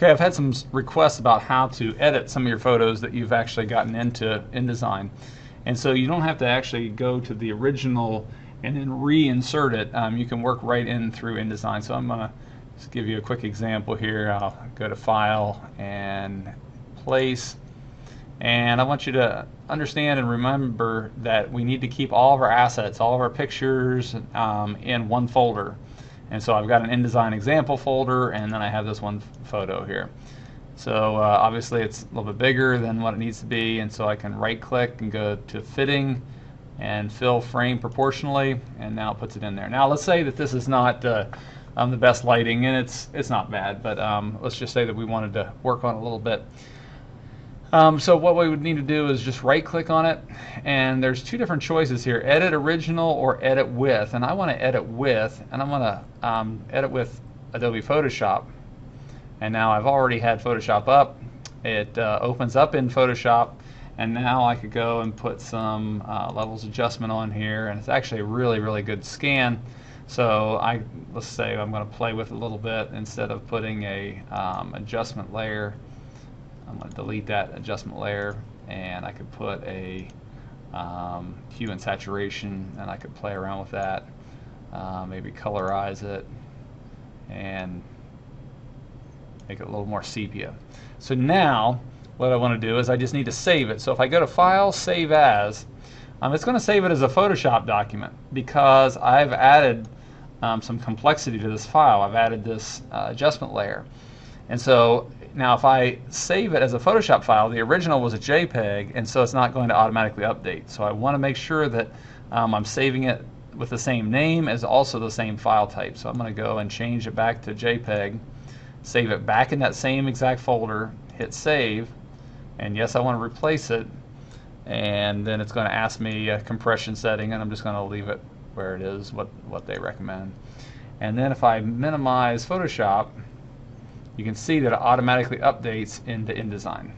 Okay, I've had some requests about how to edit some of your photos that you've actually gotten into InDesign. And so you don't have to actually go to the original and then reinsert it. You can work right in through InDesign. So I'm going to just give you a quick example here. I'll go to File and Place. And I want you to understand and remember that we need to keep all of our assets, all of our pictures in one folder. And so I've got an InDesign example folder, and then I have this one photo here. So obviously it's a little bit bigger than what it needs to be, and so I can right click and go to fitting and fill frame proportionally, and now it puts it in there. Now let's say that this is not the best lighting, and it's not bad, but let's just say that we wanted to work on it a little bit. So what we would need to do is just right click on it, and there's two different choices here: edit original or edit with. And I want to edit with, and I'm going to edit with Adobe Photoshop. And now I've already had Photoshop up. It opens up in Photoshop, and now I could go and put some levels adjustment on here, and it's actually a really good scan. So let's say I'm going to play with it a little bit. Instead of putting a adjustment layer, I'm going to delete that adjustment layer, and I could put a hue and saturation, and I could play around with that, maybe colorize it and make it a little more sepia. So now what I want to do is I just need to save it. So if I go to File, Save As, it's going to save it as a Photoshop document because I've added some complexity to this file. I've added this adjustment layer. And so now if I save it as a Photoshop file, the original was a JPEG, and so it's not going to automatically update. So I want to make sure that I'm saving it with the same name as also the same file type. So I'm going to go and change it back to JPEG, save it back in that same exact folder, hit save, and yes, I want to replace it, and then it's going to ask me a compression setting, and I'm just going to leave it where it is, what they recommend. And then if I minimize Photoshop, you can see that it automatically updates into InDesign.